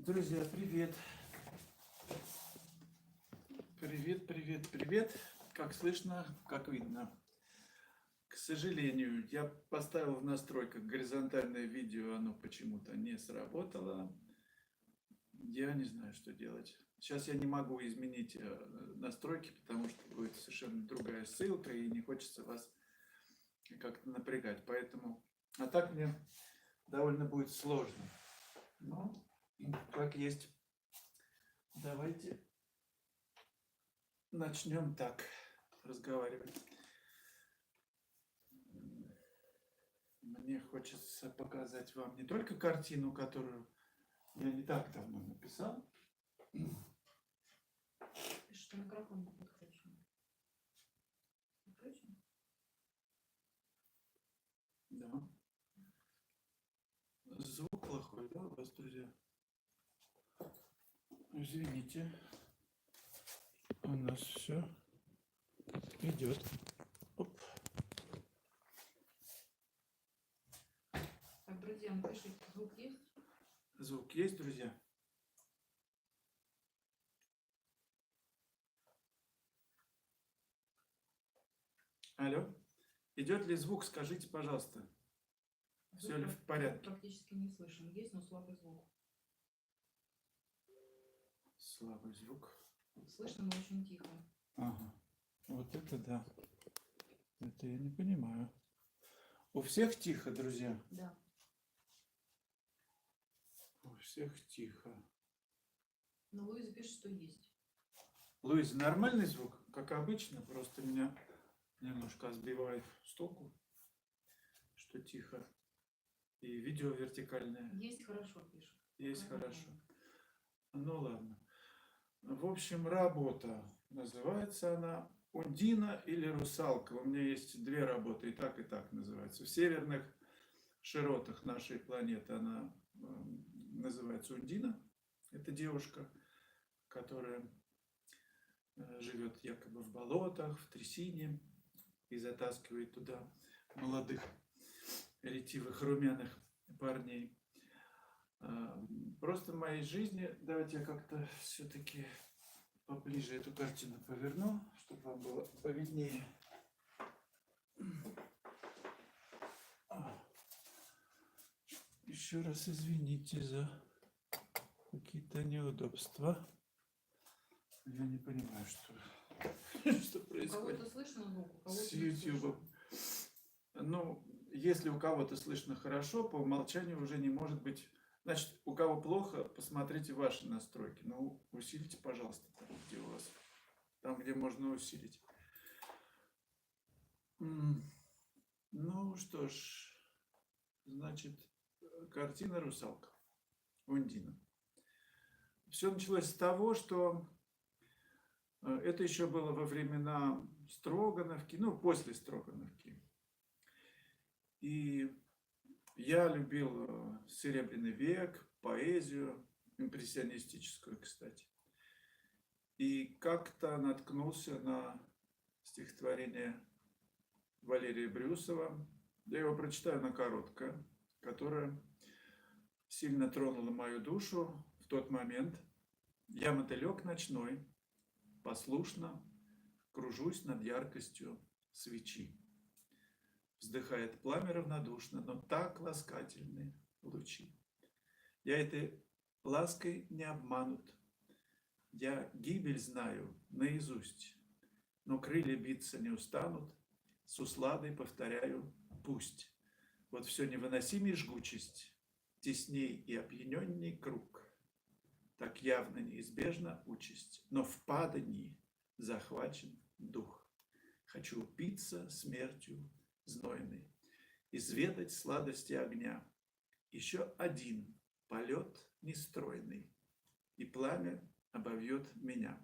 Друзья, привет! Привет, привет, привет! Как слышно, как видно. К сожалению, я поставил в настройках горизонтальное видео, оно почему-то не сработало. Я не знаю, что делать. Сейчас я не могу изменить настройки, потому что будет совершенно другая ссылка, и не хочется вас как-то напрягать. Поэтому, а так мне довольно будет сложно. Но, как есть, давайте начнем так разговаривать. Мне хочется показать вам не только картину, которую я не так давно написал. Что микрофон не подключен. Подключен? Да. Звук плохой, да, у вас, друзья? Извините. У нас все идет. Оп. Так, друзья, напишите, звук есть? Звук есть, друзья? Алло. Идет ли звук? Скажите, пожалуйста. Все ли в порядке? Практически не слышен. Есть, но слабый звук. Слабый звук. Слышно, но очень тихо. Ага. Вот это да. Это я не понимаю. У всех тихо, друзья? Да. У всех тихо. Но Луиза пишет, что есть. Луиза, нормальный звук? Как обычно, просто меня немножко сбивает с толку, что тихо. И видео вертикальное. Есть хорошо, пишет. Есть хорошо. Ну ладно. В общем, работа. Называется она «Ундина» или «Русалка». У меня есть две работы, и так называется. В северных широтах нашей планеты она называется Ундина. Это девушка, которая живет якобы в болотах, в трясине и затаскивает туда молодых, ретивых, румяных парней. Просто в моей жизни, давайте я как-то все-таки поближе эту картину поверну, чтобы вам было повиднее. Еще раз извините за какие-то неудобства. Я не понимаю, что происходит. У кого-то слышно звук, у кого-то С не слышно. YouTube. Ну, если у кого-то слышно хорошо, по умолчанию уже не может быть. Значит, у кого плохо, посмотрите ваши настройки. Ну, усилите, пожалуйста, там, где у вас. Там, где можно усилить. Ну что ж, значит, картина «Русалка», Ундина. Все началось с того, что это еще было во времена Строгановки, ну, после Строгановки. И я любил Серебряный век, поэзию, импрессионистическую, кстати. И как-то наткнулся на стихотворение Валерия Брюсова. Я его прочитаю, оно короткое, которое сильно тронуло мою душу в тот момент. Я мотылек ночной, послушно кружусь над яркостью свечи. Вздыхает пламя равнодушно, но так ласкательны лучи. Я этой лаской не обманут. Я гибель знаю наизусть, но крылья биться не устанут. С усладой повторяю «пусть». Вот все невыносимей жгучесть, тесней и опьяненней круг. Так явно неизбежна участь, но в падании захвачен дух. Хочу упиться смертью знойной, изведать сладости огня. Еще один полет нестройный, и пламя обовьет меня.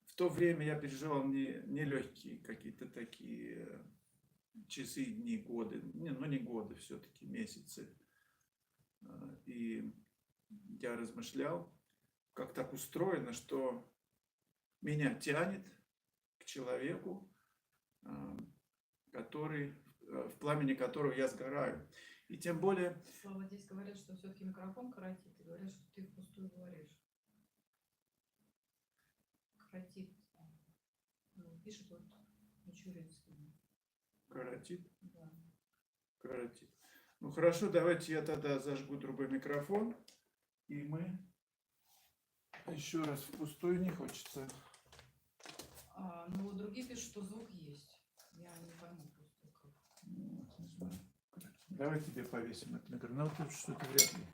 В то время я переживал нелегкие какие-то такие часы, дни, годы, не годы, все-таки месяцы. И я размышлял, как так устроено, что меня тянет к человеку, в пламени которого я сгораю. И тем более... Слава, здесь говорят, что все-таки микрофон коротит. И говорят, сказать, что ты впустую говоришь. Каратит. Ну, пишет вот Мичуринский. Каратит? Да. Каратит. Ну хорошо, давайте я тогда зажгу другой микрофон. И мы еще раз впустую не хочется. Ну вот другие пишут, что звук есть. Я не пойму просто как. Ну, вот, не знаю. Давай тебе повесим этот микрофон. Ну, тут что-то вряд ли.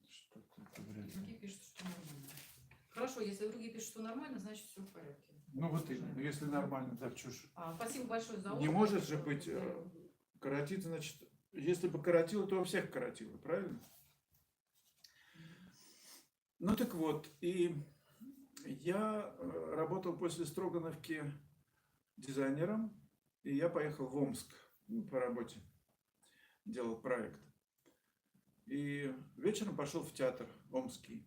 Что-то это вряд ли. Другие пишут, что нормально. Хорошо, если другие пишут, что нормально, значит все в порядке. Ну вот именно, если нормально, так чушь. Спасибо большое за Не отзыв. может же быть каратит, значит, если бы каратило, то у всех каратило, правильно? Ну так вот, и я работал после Строгановки дизайнером, и я поехал в Омск по работе, делал проект. И вечером пошел в театр омский.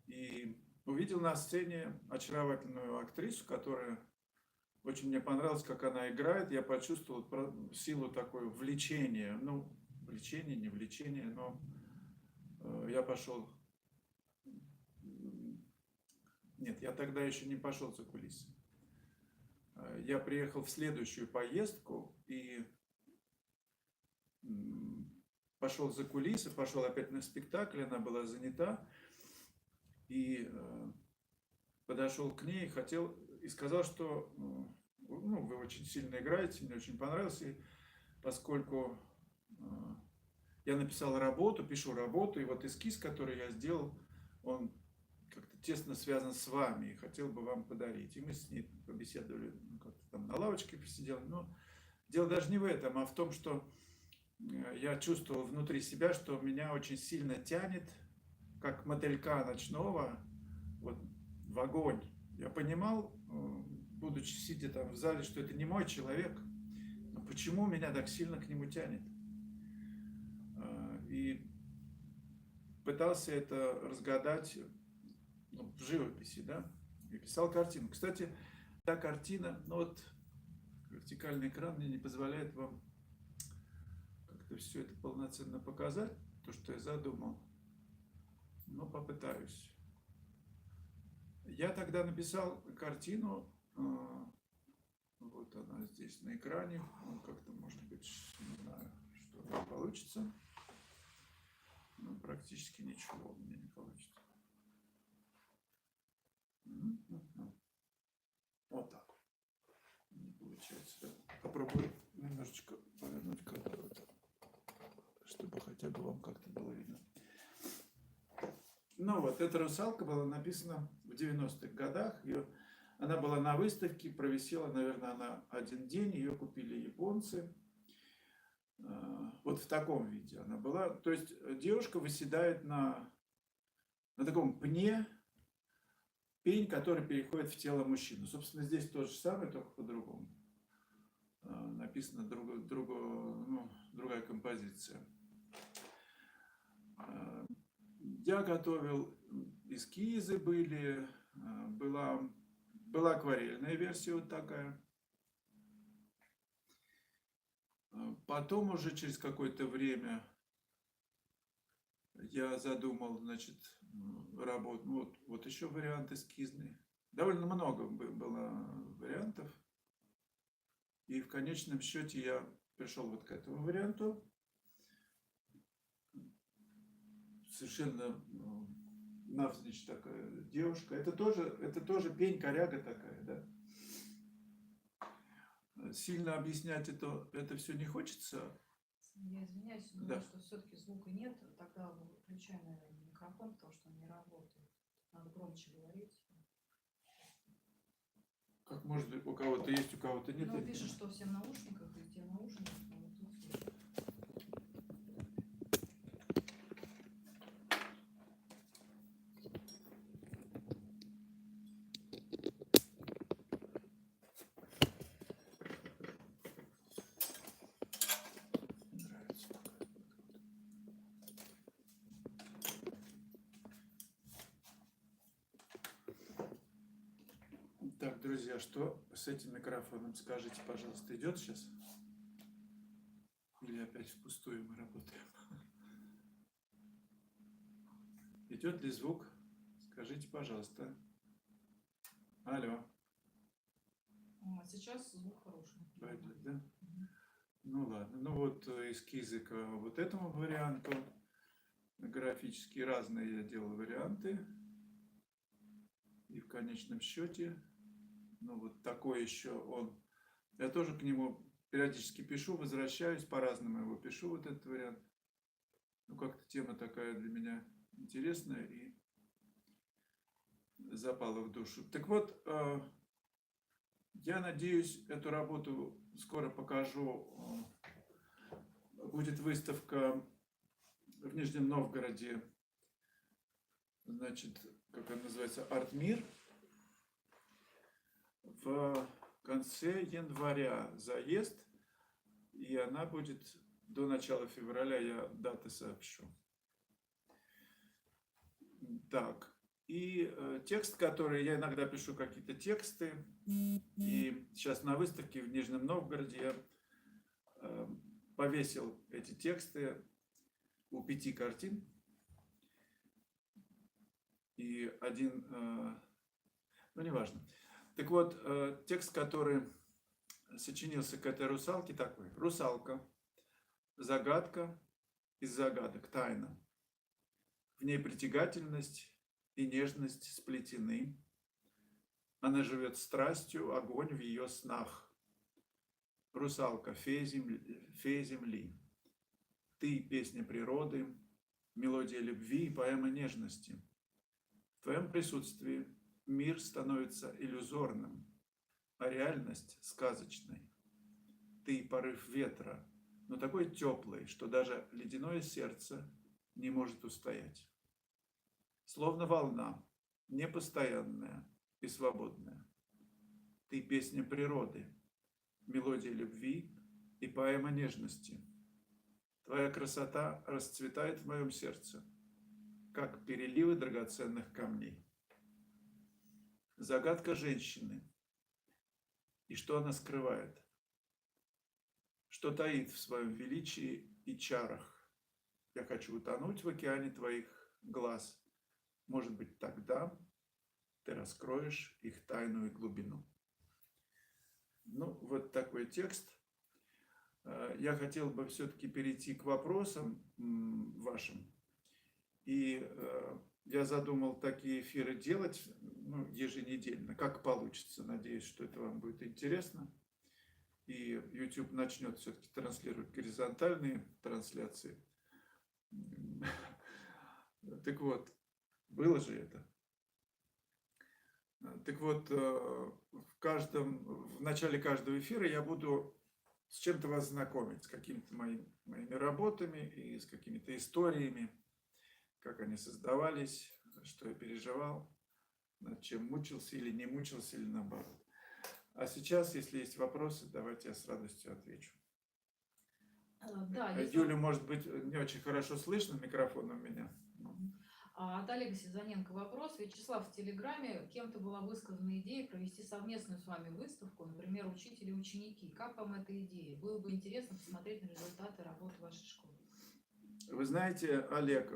И увидел на сцене очаровательную актрису, которая очень мне понравилась, как она играет. Я почувствовал силу такое влечения. Ну, влечение, не влечение, но я пошел... Нет, я тогда еще не пошел за кулисы. Я приехал в следующую поездку и пошел за кулисы, пошел опять на спектакль, она была занята. И подошел к ней, и сказал, что вы очень сильно играете, мне очень понравилось. И поскольку я написал работу, пишу работу, и вот эскиз, который я сделал, он как-то тесно связан с вами, и хотел бы вам подарить. И мы с ней побеседовали, как-то там на лавочке посидели. Но дело даже не в этом, а в том, что я чувствовал внутри себя, что меня очень сильно тянет, как мотылька ночного, вот, в огонь. Я понимал, будучи сидя там в зале, что это не мой человек, но почему меня так сильно к нему тянет? И пытался это разгадать в живописи, да, и писал картину. Кстати, та картина, вот вертикальный экран мне не позволяет вам как-то все это полноценно показать, то, что я задумал, но попытаюсь. Я тогда написал картину, вот она здесь на экране, как-то, может быть, не знаю, что получится, но практически ничего у меня не получится. Вот так. Не получается. Попробую немножечко повернуть камеру, чтобы хотя бы вам как-то было видно. Ну вот, эта русалка была написана в 90-х годах. Она была на выставке, провисела, наверное, она один день. Ее купили японцы. Вот в таком виде она была. То есть девушка выседает на таком пне, пень, который переходит в тело мужчины. Собственно, здесь то же самое, только по-другому. Написана другая композиция. Я готовил, эскизы были, была акварельная версия вот такая. Потом уже через какое-то время я задумал, значит, работу. Вот еще вариант эскизный. Довольно много было вариантов. И в конечном счете я пришел вот к этому варианту. Совершенно навзничь такая девушка. Это тоже пень-коряга такая, да. Сильно объяснять это все не хочется. Я извиняюсь, но Да. что все-таки звука нет, тогда выключай, наверное, микрофон, потому что он не работает. Надо громче говорить. Как может быть, у кого-то есть, у кого-то нет. Ну, пишет, что все в наушниках, везде в наушниках, но вот тут слышно. Нравится. Так, друзья, что с этим микрофоном? Скажите, пожалуйста, идет сейчас? Или опять впустую мы работаем? Идет ли звук? Скажите, пожалуйста. Алло. Сейчас звук хороший. Пойдет, да? Мгм. Ну ладно. Ну вот эскизы к вот этому варианту. Графически разные я делал варианты. И в конечном счете, ну вот такой еще он. Я тоже к нему периодически пишу, возвращаюсь, по-разному его пишу, вот этот вариант. Ну как-то тема такая для меня интересная и запала в душу. Так вот, я надеюсь, эту работу скоро покажу. Будет выставка в Нижнем Новгороде, значит, как она называется, «Артмир». В конце января заезд, и она будет до начала февраля, я даты сообщу. Так, и текст, который я иногда пишу какие-то тексты, и сейчас на выставке в Нижнем Новгороде я повесил эти тексты у 5 картин. И один, ну неважно. Так вот, текст, который сочинился к этой русалке, такой. Русалка, загадка из загадок, тайна. В ней притягательность и нежность сплетены. Она живет страстью, огонь в ее снах. Русалка, фея земли. Ты – песня природы, мелодия любви и поэма нежности. В твоем присутствии мир становится иллюзорным, а реальность – сказочной. Ты – порыв ветра, но такой теплый, что даже ледяное сердце не может устоять. Словно волна, непостоянная и свободная. Ты – песня природы, мелодия любви и поэма нежности. Твоя красота расцветает в моем сердце, как переливы драгоценных камней. Загадка женщины. И что она скрывает? Что таит в своем величии и чарах? Я хочу утонуть в океане твоих глаз. Может быть, тогда ты раскроешь их тайную глубину. Ну, вот такой текст. Я хотел бы все-таки перейти к вопросам вашим. И я задумал такие эфиры делать еженедельно, как получится. Надеюсь, что это вам будет интересно. И YouTube начнет все-таки транслировать горизонтальные трансляции. Так вот, было же это. Так вот, в начале каждого эфира я буду с чем-то вас знакомить, с какими-то моими работами и с какими-то историями, как они создавались, что я переживал, над чем мучился или не мучился, или наоборот. А сейчас, если есть вопросы, давайте я с радостью отвечу. Да, Юлю, может быть, не очень хорошо слышно, микрофон у меня. От Олега Сизаненко вопрос. Вячеслав, в Телеграме кем-то была высказана идея провести совместную с вами выставку, например, учитель и ученики. Как вам эта идея? Было бы интересно посмотреть на результаты работы вашей школы. Вы знаете, Олег,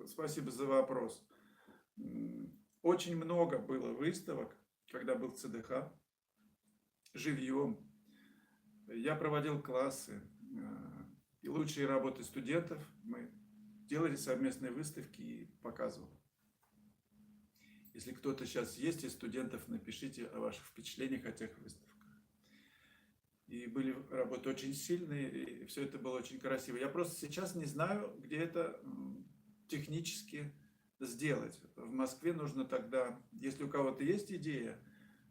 спасибо за вопрос. Очень много было выставок, когда был ЦДХ, живьем. Я проводил классы и лучшие работы студентов. Мы делали совместные выставки и показывал. Если кто-то сейчас есть из студентов, напишите о ваших впечатлениях о тех выставках. И были работы очень сильные, и все это было очень красиво. Я просто сейчас не знаю, где это технически сделать. В Москве нужно тогда, если у кого-то есть идея,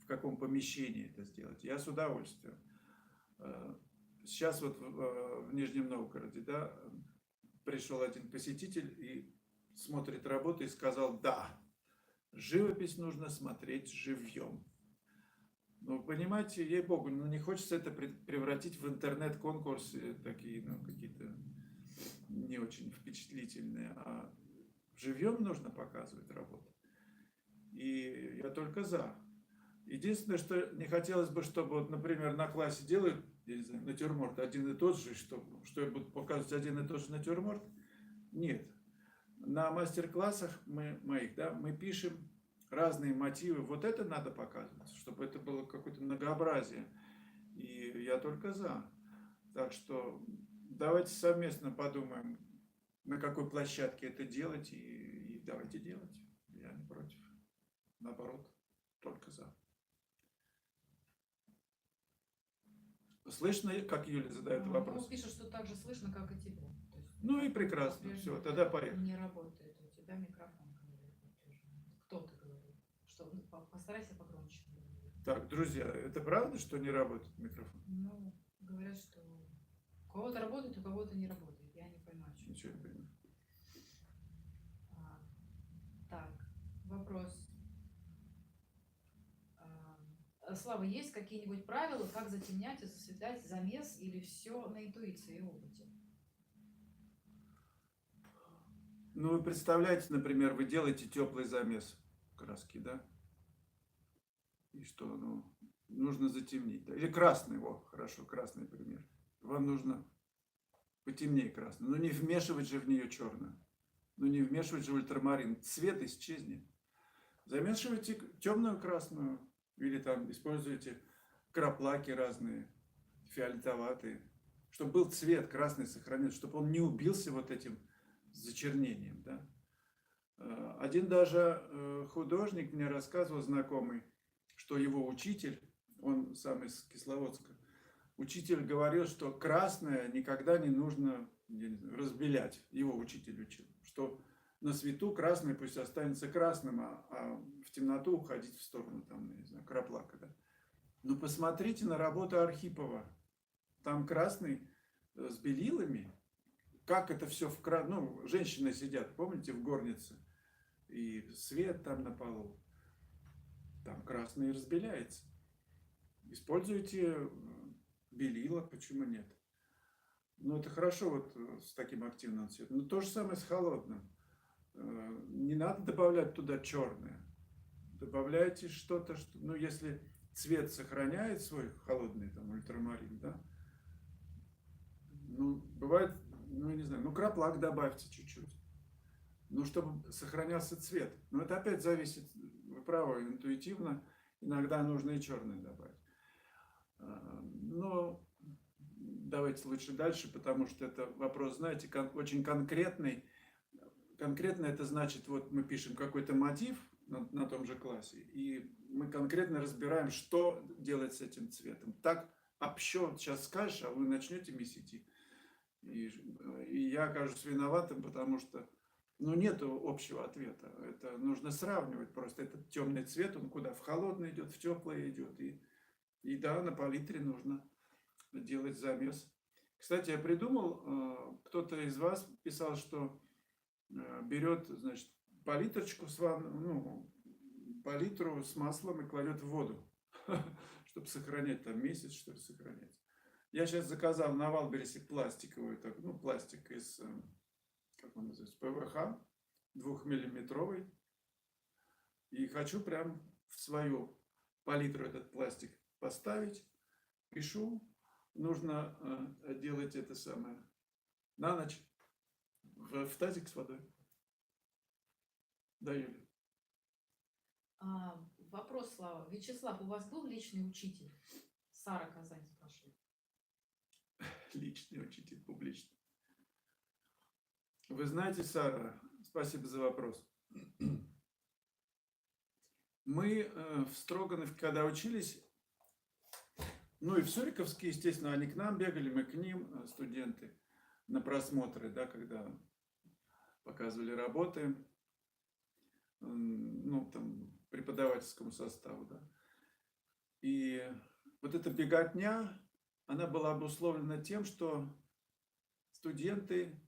в каком помещении это сделать, я с удовольствием. Сейчас вот в Нижнем Новгороде, да, пришел один посетитель и смотрит работу и сказал: да, живопись нужно смотреть живьем. Ну, понимаете, ей-богу, не хочется это превратить в интернет-конкурсы такие, какие-то не очень впечатлительные, а живьем нужно показывать работу. И я только за. Единственное, что не хотелось бы, чтобы, вот, например, на классе делают, я не знаю, натюрморт один и тот же, что я буду показывать один и тот же натюрморт. Нет. на мастер-классах мы пишем разные мотивы. Вот это надо показывать, чтобы это было какое-то многообразие. И я только за. Так что давайте совместно подумаем, на какой площадке это делать, и давайте делать. Я не против. Наоборот, только за. Слышно, как Юля задает вопрос? Ну, пишет, что так же слышно, как и тебе. То есть, Ну и прекрасно. Все, тогда поехали. не работает. У тебя микрофон говорит. Кто-то говорит. Что, постарайся погромче. Так, друзья, это правда, что не работает микрофон? Ну, говорят, что у кого-то работает, у кого-то не работает. Я не понимаю, что. Ничего не понимаю. Так, вопрос. Слава, есть какие-нибудь правила, как затемнять и засветлять замес, или все на интуиции и опыте? Ну, вы представляете, например, вы делаете теплый замес краски, да? И что, ну, нужно затемнить. Да? Или красный, хорошо, красный пример. Вам нужно потемнее красный. Но не вмешивать же в нее черную. Ну, не вмешивать же в ультрамарин. Цвет исчезнет. Замешивайте темную красную. Или там используйте краплаки разные, фиолетоватые. Чтобы был цвет красный сохранен, чтобы он не убился вот этим зачернением. Да? Один даже художник мне рассказывал, знакомый, что его учитель, он сам из Кисловодска, учитель говорил, что красное никогда не нужно разбелять. Его учитель учил, что на свету красное пусть останется красным, а в темноту уходить в сторону, там, не знаю, краплака. Да? Но посмотрите на работу Архипова. Там красный с белилами. Как это все ну, женщины сидят, помните, в горнице, и свет там на полу. Там красный разбеляется. Используйте белила, почему нет? Ну, это хорошо вот с таким активным цветом. Но то же самое с холодным. Не надо добавлять туда черное. Добавляйте что-то, что, ну, если цвет сохраняет свой холодный, там, ультрамарин, да, ну, бывает, ну, не знаю, ну, краплак добавьте чуть-чуть. Ну, чтобы сохранялся цвет. Но это опять зависит, вы правы, интуитивно. Иногда нужно и черное добавить. Но давайте лучше дальше, потому что это вопрос, знаете, очень конкретный. Конкретно это значит, вот мы пишем какой-то мотив на том же классе, и мы конкретно разбираем, что делать с этим цветом. Так общо сейчас скажешь, а вы начнете месить, и я окажусь виноватым, потому что ну, нет общего ответа. Это нужно сравнивать просто. Этот темный цвет, он куда? В холодный идет, в теплый идет. И да, на палитре нужно делать замес. Кстати, я придумал, кто-то из вас писал, что берет, значит, палитрочку ну, палитру с маслом и кладет в воду, чтобы сохранять там месяц, что ли, сохранять. Я сейчас заказал на Валбересе пластиковый, ну, пластик из, как он называется, ПВХ, 2-миллиметровый. И хочу прям в свою палитру этот пластик поставить. Пишу, нужно делать это самое на ночь в тазик с водой. Да, Юля. Вопрос, Слава. Вячеслав, у вас был личный учитель? Сара Казань спрашивает. Личный учитель, публичный. Вы знаете, Сара, спасибо за вопрос. Мы в Строганове, когда учились, ну и в Суриковске, естественно, они к нам бегали, мы к ним, студенты, на просмотры, да, когда показывали работы, ну, там, преподавательскому составу, да. И вот эта беготня, она была обусловлена тем, что студенты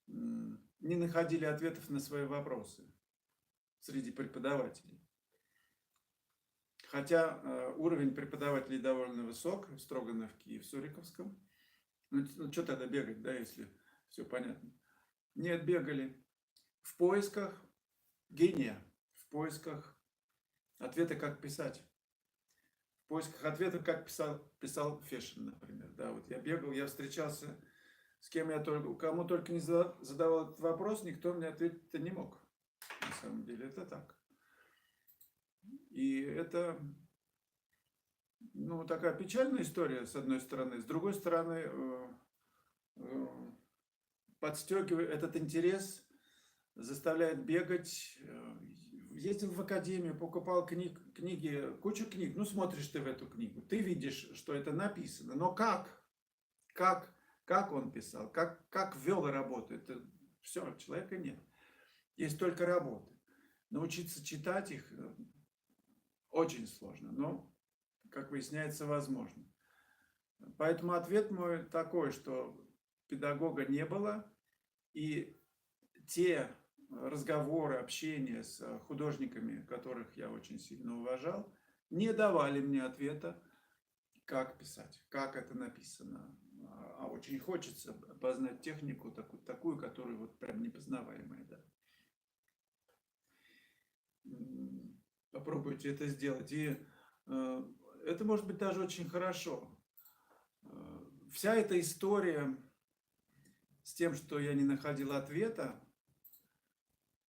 не находили ответов на свои вопросы среди преподавателей. Хотя уровень преподавателей довольно высок в Строгановке и в Суриковском. Ну, что тогда бегать, да, если все понятно? Нет, бегали в поисках гения, в поисках ответа, как писать. В поисках ответа, как писал Фешин, например. Да, вот я бегал, я встречался с кем я только, кому только не задавал этот вопрос, никто мне ответить-то не мог. На самом деле это так. И это, ну, такая печальная история, с одной стороны. С другой стороны, подстегивает этот интерес, заставляет бегать. Ездил в академию, покупал книги, кучу книг. Ну, смотришь ты в эту книгу, ты видишь, что это написано. Но как он писал, как вел работу, это все, человека нет. Есть только работы. Научиться читать их очень сложно, но, как выясняется, возможно. Поэтому ответ мой такой, что педагога не было, и те разговоры, общение с художниками, которых я очень сильно уважал, не давали мне ответа, как писать, как это написано. А очень хочется познать технику такую, которая вот прям непознаваемая. Да. Попробуйте это сделать. И это может быть даже очень хорошо. Вся эта история с тем, что я не находил ответа,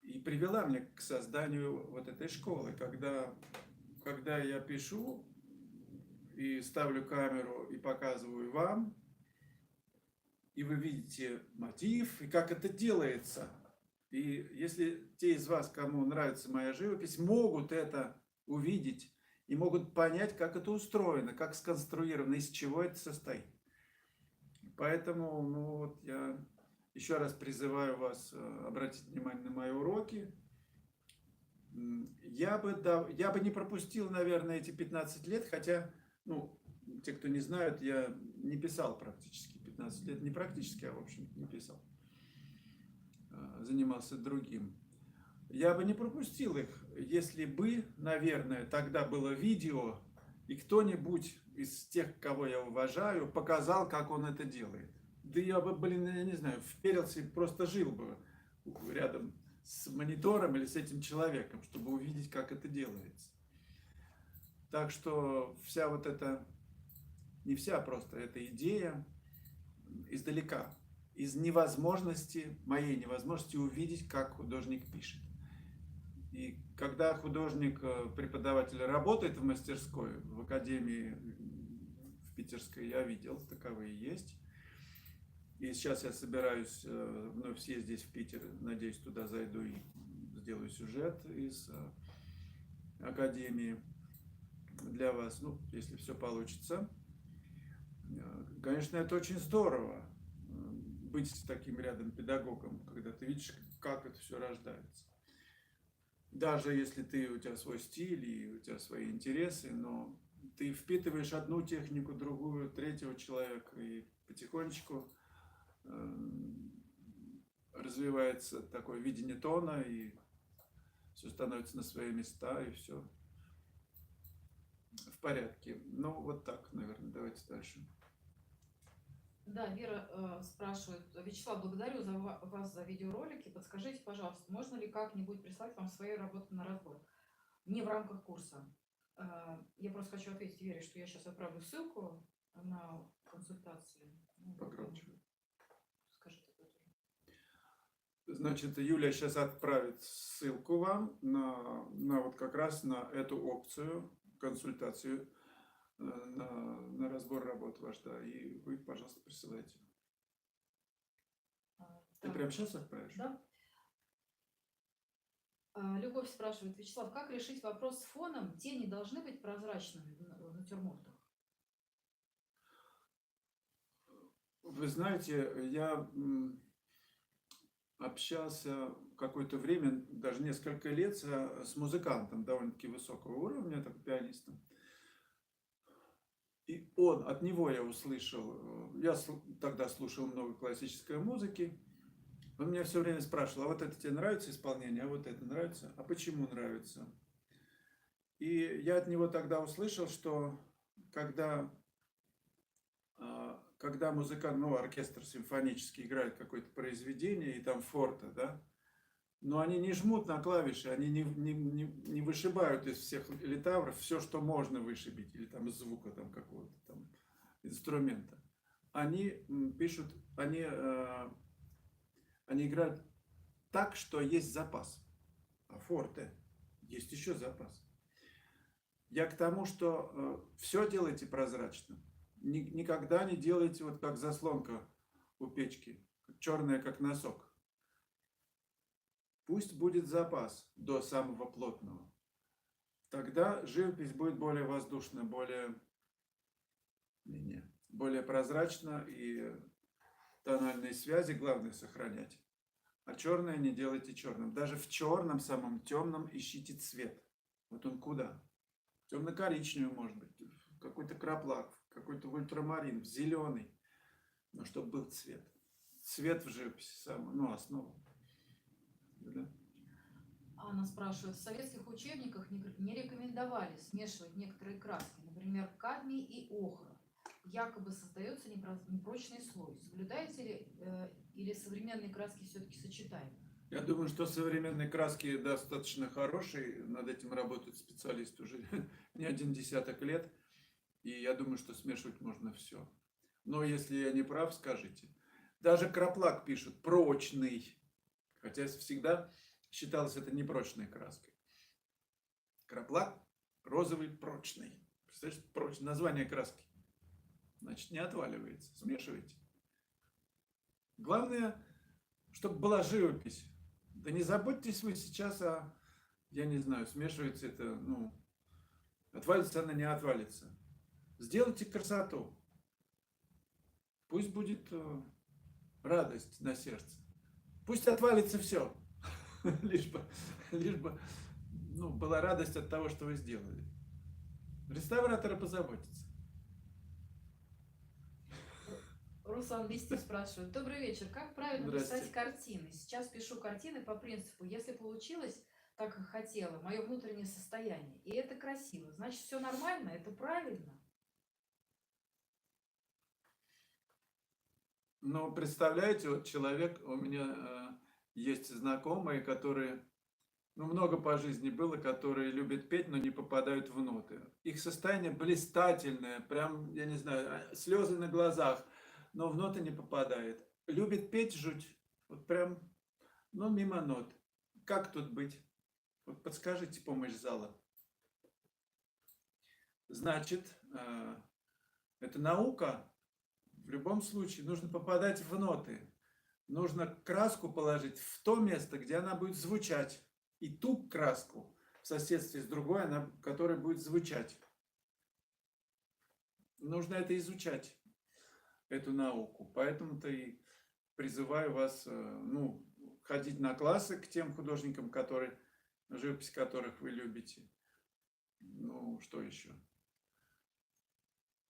и привела меня к созданию вот этой школы. Когда я пишу и ставлю камеру и показываю вам, и вы видите мотив, и как это делается. И если те из вас, кому нравится моя живопись, могут это увидеть и могут понять, как это устроено, как сконструировано, из чего это состоит. Поэтому, ну вот я еще раз призываю вас обратить внимание на мои уроки. Я бы не пропустил, наверное, эти 15 лет, хотя, ну, те, кто не знают, я не писал практически 15 лет, не практически, а в общем не писал. Занимался другим. Я бы не пропустил их, если бы, наверное, тогда было видео, и кто-нибудь из тех, кого я уважаю, показал, как он это делает. Да я бы, я не знаю, вперился и просто жил бы рядом с монитором или с этим человеком, чтобы увидеть, как это делается. Так что вся вот эта, не вся просто, эта идея издалека, из невозможности, моей невозможности увидеть, как художник пишет. И когда художник, преподаватель работает в мастерской, в академии в питерской, я видел, таковые есть. И сейчас я собираюсь вновь съездить в Питер, надеюсь, туда зайду и сделаю сюжет из академии для вас, ну, если все получится. Конечно, это очень здорово, быть с таким рядом педагогом, когда ты видишь, как это все рождается. Даже если у тебя свой стиль и у тебя свои интересы, но ты впитываешь одну технику, другую, третьего человека, и потихонечку развивается такое видение тона, и все становится на свои места, и все в порядке. Ну, вот так, наверное, давайте дальше. Да, Вера спрашивает: Вячеслав, благодарю вас за видеоролики. Подскажите, пожалуйста, можно ли как-нибудь прислать вам свои работы на разбор? Не в рамках курса. Я просто хочу ответить Вере, что я сейчас отправлю ссылку на консультацию. Погромче. Скажи такое тоже. Значит, Юля сейчас отправит ссылку вам на вот как раз на эту опцию, консультацию, на разбор работ ваш, да, и вы, пожалуйста, присылайте. Ты прямо сейчас отправишь? Да. Любовь спрашивает: Вячеслав, как решить вопрос с фоном? Тени должны быть прозрачными в натюрмортах? Вы знаете, я общался какое-то время, даже несколько лет, с музыкантом довольно-таки высокого уровня, так, пианистом. И от него я услышал, я тогда слушал много классической музыки. Он меня все время спрашивал: а вот это тебе нравится исполнение, а вот это нравится, а почему нравится? И я от него тогда услышал, что когда музыкант, ну, оркестр симфонический играет какое-то произведение, и там форте, да, но они не жмут на клавиши, они не вышибают из всех литавров все, что можно вышибить, или там из звука там какого-то там инструмента. они пишут, они играют так, что есть запас. А форте есть еще запас. Я к тому, что все делайте прозрачным. Никогда не делайте вот как заслонка у печки, черная как носок. Пусть будет запас до самого плотного. Тогда живопись будет более воздушна, более прозрачна, и тональные связи главное сохранять. А черное не делайте черным. Даже в черном, самом темном, ищите цвет. Вот он куда? Темно-коричневый, может быть, какой-то краплак, какой-то ультрамарин, зеленый. Но чтобы был цвет. Цвет в живописи самый, основа. Да? Анна спрашивает, в советских учебниках не рекомендовали смешивать некоторые краски, например, кадмий и охра. Якобы создается непрочный слой. Соблюдаете ли или современные краски все-таки сочетаемы? Я думаю, что современные краски достаточно хорошие. Над этим работают специалисты уже не один десяток лет. И я думаю, что смешивать можно все. Но если я не прав, скажите. Даже краплак пишут прочный. Хотя всегда считалось это непрочной краской. Краплак розовый прочный. Представляешь, прочный. Название краски. Значит, не отваливается. Смешивайте. Главное, чтобы была живопись. Да не заботьтесь вы сейчас я не знаю, смешивается это, отвалится она, не отвалится. Сделайте красоту. Пусть будет радость на сердце. Пусть отвалится все. Лишь бы была радость от того, что вы сделали. Реставраторы позаботятся. Руслан Листьев спрашивает. Добрый вечер. Как правильно писать картины? Сейчас пишу картины по принципу, если получилось, как хотела, мое внутреннее состояние, и это красиво, значит, все нормально, это правильно. Но представляете, вот человек, у меня есть знакомые, которые, много по жизни было, которые любят петь, но не попадают в ноты. Их состояние блистательное, прям, я не знаю, слезы на глазах, но в ноты не попадает. Любит петь жуть, вот прям, мимо нот. Как тут быть? Вот подскажите, помощь зала. Значит, это наука. В любом случае нужно попадать в ноты. Нужно краску положить в то место, где она будет звучать. И ту краску в соседстве с другой, которая будет звучать. Нужно это изучать, эту науку. Поэтому-то и призываю вас, ходить на классы к тем художникам, живопись которых вы любите. Что еще?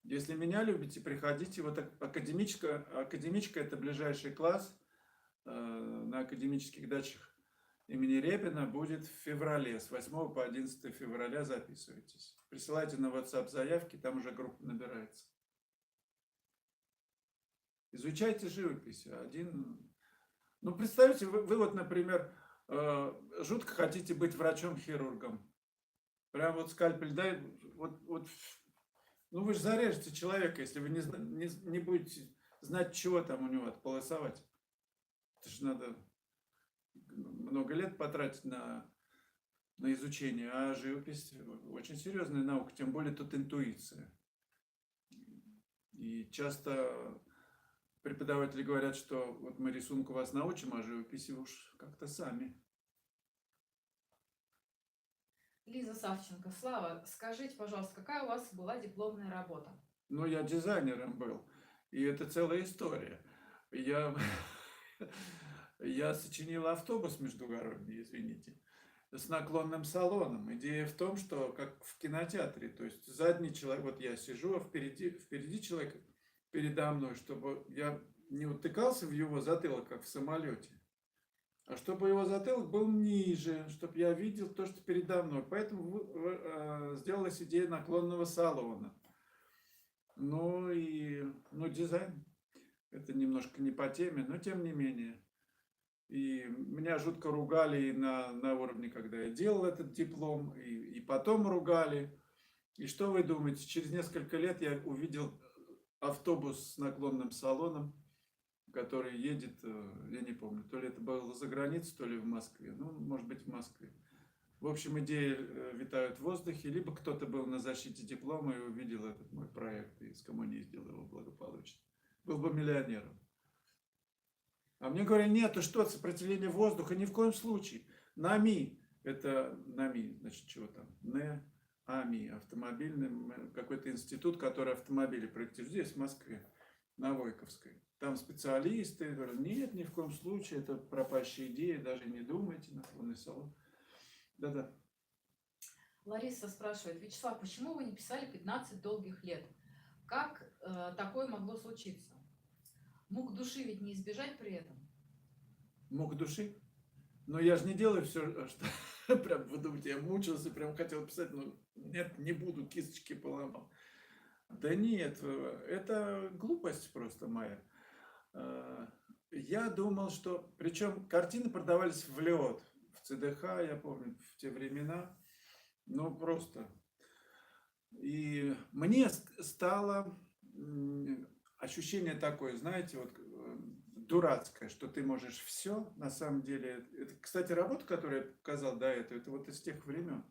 Если меня любите, приходите. Вот академичка это ближайший класс на академических дачах имени Репина будет в феврале. С 8 по 11 февраля записывайтесь. Присылайте на WhatsApp заявки, там уже группа набирается. Изучайте живопись. Представьте, вы вот, например, жутко хотите быть врачом-хирургом. Прям вот скальпель, да, вы же зарежете человека, если вы не будете знать, чего там у него отполосовать. Это же надо много лет потратить на изучение. А живопись очень серьезная наука, тем более тут интуиция. И часто преподаватели говорят, что вот мы рисунку вас научим, а живописи уж как-то сами. Лиза Савченко. Слава, скажите, пожалуйста, какая у вас была дипломная работа? Я дизайнером был, и это целая история. Я сочинил автобус междугородний, извините, с наклонным салоном. Идея в том, что как в кинотеатре, то есть задний человек, вот я сижу, а впереди человек передо мной, чтобы я не утыкался в его затылок, как в самолете, а чтобы его затылок был ниже, чтобы я видел то, что передо мной. Поэтому сделалась идея наклонного салона. Дизайн. Это немножко не по теме, но тем не менее. И меня жутко ругали на уровне, когда я делал этот диплом, и потом ругали. И что вы думаете? Через несколько лет я увидел автобус с наклонным салоном, который едет, я не помню, то ли это было за границей, то ли в Москве. Ну, может быть, в Москве. В общем, идеи витают в воздухе, либо кто-то был на защите диплома и увидел этот мой проект и скоммуниздил его благополучно. Был бы миллионером. А мне говорят, нет, ты что, сопротивление воздуха, ни в коем случае. НАМИ, это НАМИ, значит, чего там? АМИ, автомобильный, какой-то институт, который автомобили проектирует здесь, в Москве, на Войковской. Там специалисты говорят, нет, ни в коем случае, это пропащая идея, даже не думайте, наклонный салон. Да-да. Лариса спрашивает, Вячеслав, почему вы не писали 15 долгих лет? Как такое могло случиться? Мук души ведь не избежать при этом? Мук души? Но я же не делаю все, что прям, вы думаете, я мучился, прям хотел писать, но нет, не буду, кисточки поломал. Да нет, это глупость просто моя. Я думал, что... Причем картины продавались в лед, в ЦДХ, я помню, в те времена. Ну, просто. И мне стало ощущение такое, знаете, вот дурацкое, что ты можешь все, на самом деле. Это, кстати, работа, которую я показал до этого, это вот из тех времен,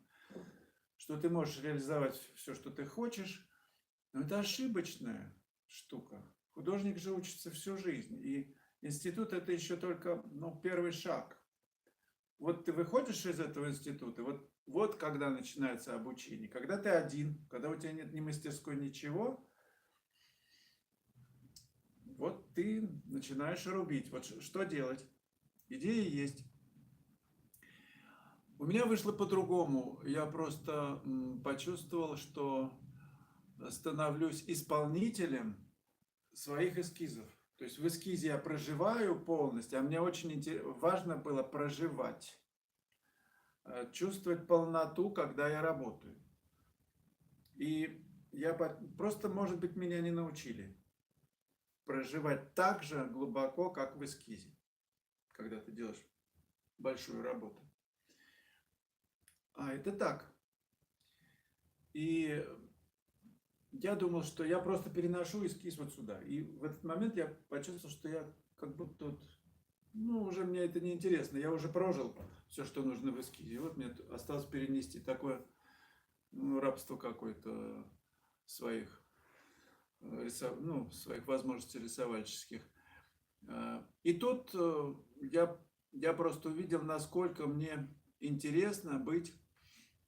что ты можешь реализовать все, что ты хочешь, но это ошибочная штука. Художник же учится всю жизнь, и институт это еще только, ну, первый шаг. Вот ты выходишь из этого института, вот когда начинается обучение, когда ты один, когда у тебя нет ни мастерской, ничего, вот ты начинаешь рубить. Вот что делать? Идея есть. У меня вышло по-другому. Я просто почувствовал, что становлюсь исполнителем своих эскизов. То есть в эскизе я проживаю полностью, а мне очень важно было проживать, чувствовать полноту, когда я работаю. И я просто, может быть, меня не научили проживать так же глубоко, как в эскизе, когда ты делаешь большую работу. А это так. И я думал, что я просто переношу эскиз вот сюда. И в этот момент я почувствовал, что я как будто вот, ну, уже мне это не интересно. Я уже прожил все, что нужно в эскизе. И вот мне осталось перенести такое, ну, рабство какое-то своих, своих возможностей рисовальческих. И тут я просто увидел, насколько мне интересно быть,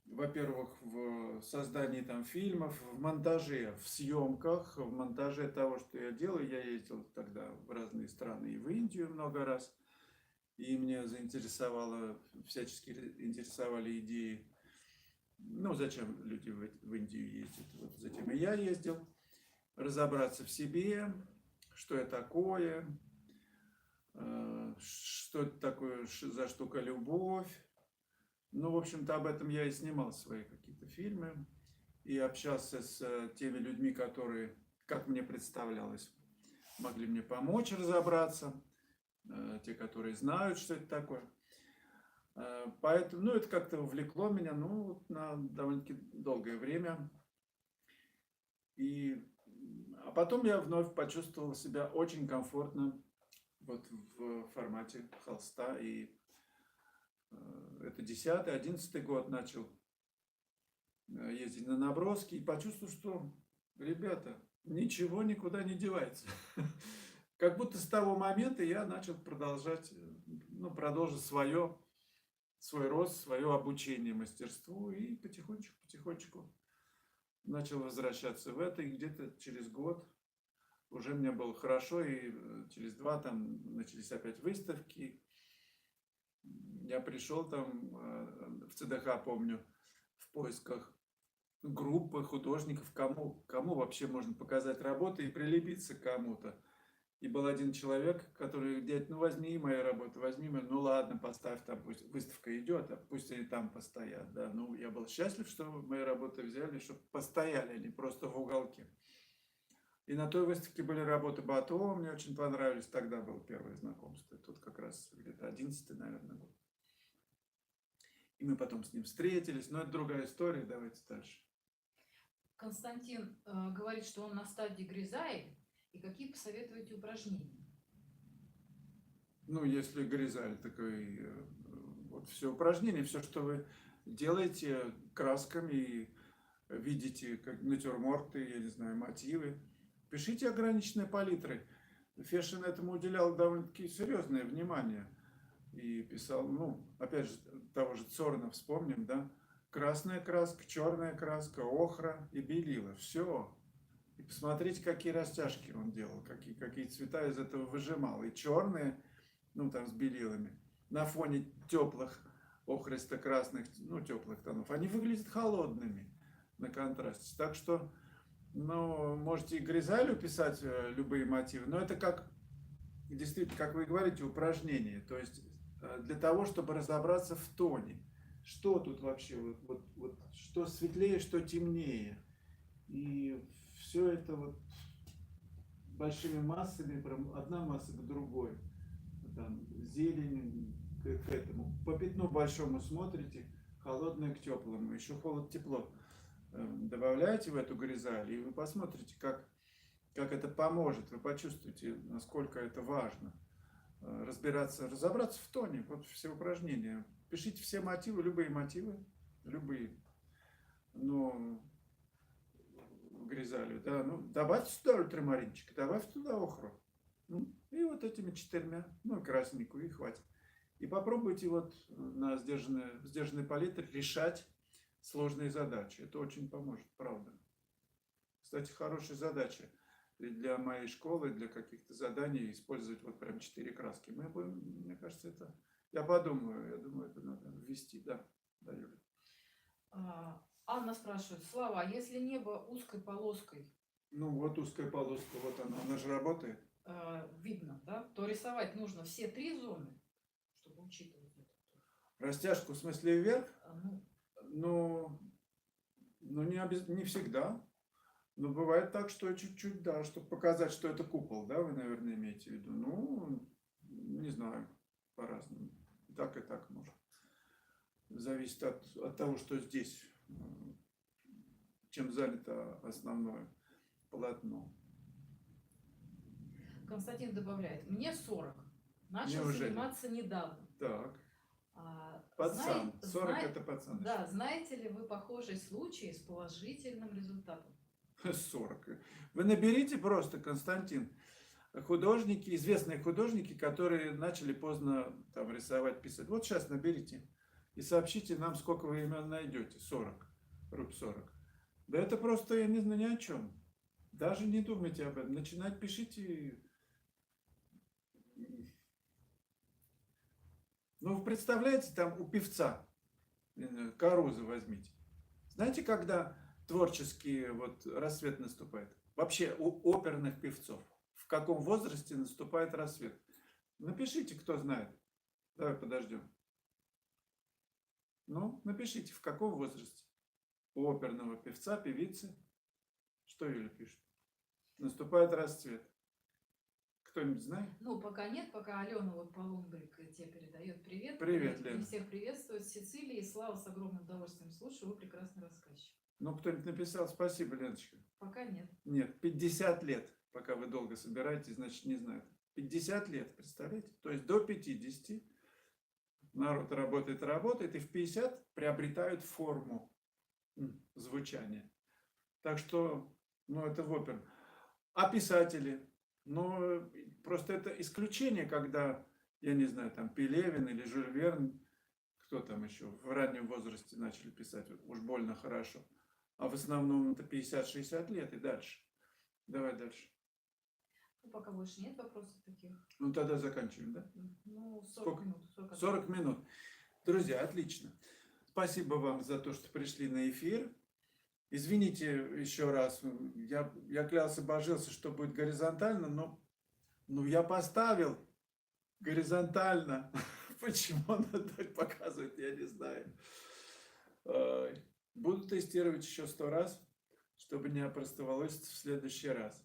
во-первых, в создании там фильмов, в монтаже, в съемках, в монтаже того, что я делаю. Я ездил тогда в разные страны и в Индию много раз. И меня всячески интересовали идеи. Ну, зачем люди в Индию ездят? Вот затем и я ездил. Разобраться в себе, что я такое, что это такое за штука любовь. Ну, в общем-то, об этом я и снимал свои какие-то фильмы. И общался с теми людьми, которые, как мне представлялось, могли мне помочь разобраться. Те, которые знают, что это такое. Поэтому, ну, это как-то увлекло меня, ну, на довольно-таки долгое время. А потом я вновь почувствовал себя очень комфортно вот в формате холста. И это 10-й, 11-й год начал ездить на наброски и почувствовал, что, ребята, ничего никуда не девается. Как будто с того момента я начал продолжить свой рост, свое обучение мастерству и потихонечку начал возвращаться в это. И где-то через год уже мне было хорошо, и через 2 там начались опять выставки. Я пришел там в ЦДХ, помню, в поисках группы художников, кому вообще можно показать работы и прилепиться к кому-то. И был один человек, который говорит, ну возьми мои работы, возьми мои, ну ладно, поставь там, пусть выставка идет, а пусть они там постоят. Да. Ну, я был счастлив, что мои работы взяли, чтобы постояли они просто в уголке. И на той выставке были работы Батова, мне очень понравились, тогда было первое знакомство. Тут как раз где-то 11-й, наверное, год. И мы потом с ним встретились, но это другая история, давайте дальше. Константин говорит, что он на стадии гризаи. И какие посоветуете упражнения? Ну, если Гризаль такой, вот все упражнения, все, что вы делаете красками и видите, как натюрморты, я не знаю, мотивы, пишите ограниченные палитры. Фешин этому уделял довольно-таки серьезное внимание. И писал, ну, опять же, того же Цорна вспомним, да, красная краска, черная краска, охра и белила. Все. И посмотрите, какие растяжки он делал, какие цвета из этого выжимал. И черные, ну, там, с белилами, на фоне теплых, охристо-красных, ну, теплых тонов, они выглядят холодными на контрасте. Так что, ну, можете и Гризалю писать любые мотивы, но это как, действительно, как вы говорите, упражнение. То есть для того, чтобы разобраться в тоне. Что тут вообще, вот, что светлее, что темнее. И все это вот большими массами, прям одна масса к другой. Там зелень к этому. По пятну большому смотрите, холодное к теплому. Еще холод-тепло добавляете в эту Гризаль, и вы посмотрите, как это поможет. Вы почувствуете, насколько это важно. Разобраться в тоне. Вот все упражнения. Пишите все мотивы, любые. Но Гризалью, да, ну, добавьте сюда ультрамаринчик, добавьте туда охру. Ну, и вот этими 4, ну, красненькую, и хватит. И попробуйте вот на сдержанной палитре решать сложные задачи. Это очень поможет, правда. Кстати, хорошая задача для моей школы, для каких-то заданий использовать вот прям 4 краски. Мы будем, мне кажется, это... я думаю, это надо ввести, да, Юля. Анна спрашивает, Слава, а если небо узкой полоской, Ну вот узкая полоска, вот она же работает. видно, да, то рисовать нужно все 3 зоны, чтобы учитывать это. Растяжку в смысле вверх? Ну, Ну, не всегда. Но бывает так, что чуть-чуть, да, чтобы показать, что это купол, да, вы, наверное, имеете в виду. Ну, не знаю, по-разному. Так и так может. Зависит от того, что здесь, чем занято основное полотно. Константин добавляет, мне 40, начал Неужели? заниматься недавно. Так. Пацан. 40 это пацан. Да, знаете ли вы похожий случай с положительным результатом? 40. Вы наберите просто, Константин, художники, известные художники, которые начали поздно там рисовать, писать. Вот сейчас наберите и сообщите нам, сколько вы имен найдете. 40. Руб 40. Да это просто, я не знаю, ни о чем. Даже не думайте об этом. Начинать пишите. Ну, вы представляете, там у певца, Каруза возьмите. Знаете, когда творческий вот рассвет наступает? Вообще у оперных певцов. В каком возрасте наступает рассвет? Напишите, кто знает. Давай подождем. Ну, напишите, в каком возрасте у оперного певца, певицы. Что Юля пишет? Наступает расцвет. Кто-нибудь знает? Ну, пока нет, пока Алена вот Полунбрик тебе передает привет. Привет, Лена. И всех приветствует. Сицилии. Слава, с огромным удовольствием слушаю. Вы прекрасный рассказчик. Ну, кто-нибудь написал? Спасибо, Леночка. Пока нет. Нет, 50 лет. Пока вы долго собираетесь, значит, не знают. 50 лет, представляете? То есть до 50 народ работает, и в 50 приобретают форму звучания. Так что, ну, это в опере. А писатели? Ну, просто это исключение, когда, я не знаю, там Пелевин или Жюль Верн, кто там еще в раннем возрасте начали писать, уж больно хорошо. А в основном это 50-60 лет и дальше. Давай дальше. Ну, пока больше нет вопросов таких. Ну, тогда заканчиваем, да? Ну, 40 Сколько? минут. 40 минут. Друзья, отлично. Спасибо вам за то, что пришли на эфир. Извините еще раз, я клялся, божился, что будет горизонтально, но я поставил горизонтально. Почему она так показывает, я не знаю. Буду тестировать еще 100 раз, чтобы не опростоволоситься в следующий раз.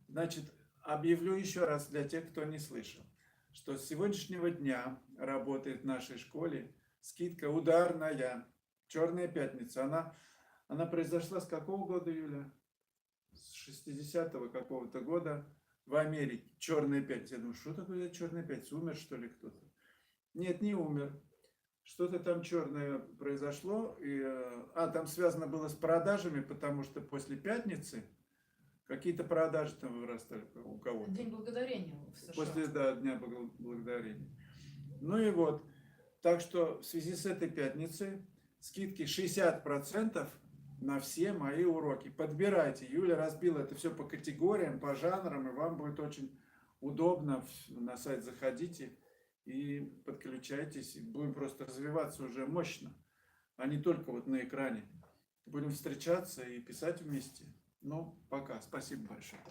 Значит, объявлю еще раз для тех, кто не слышал, что с сегодняшнего дня работает в нашей школе скидка ударная, Черная пятница. Она Она произошла с какого года, Юля? С 60-го какого-то года в Америке. Черная пятница. Я думаю, что такое черная пятница? Умер, что ли, кто-то? Нет, не умер. Что-то там черное произошло. Там связано было с продажами, потому что после пятницы какие-то продажи там вырастали у кого-то. День благодарения в США. После Дня Благодарения. Ну и вот. Так что в связи с этой пятницей скидки 60% на все мои уроки. Подбирайте. Юля разбила это все по категориям, по жанрам, и вам будет очень удобно. На сайт заходите и подключайтесь. И будем просто развиваться уже мощно, а не только вот на экране. Будем встречаться и писать вместе. Ну, пока. Спасибо большое.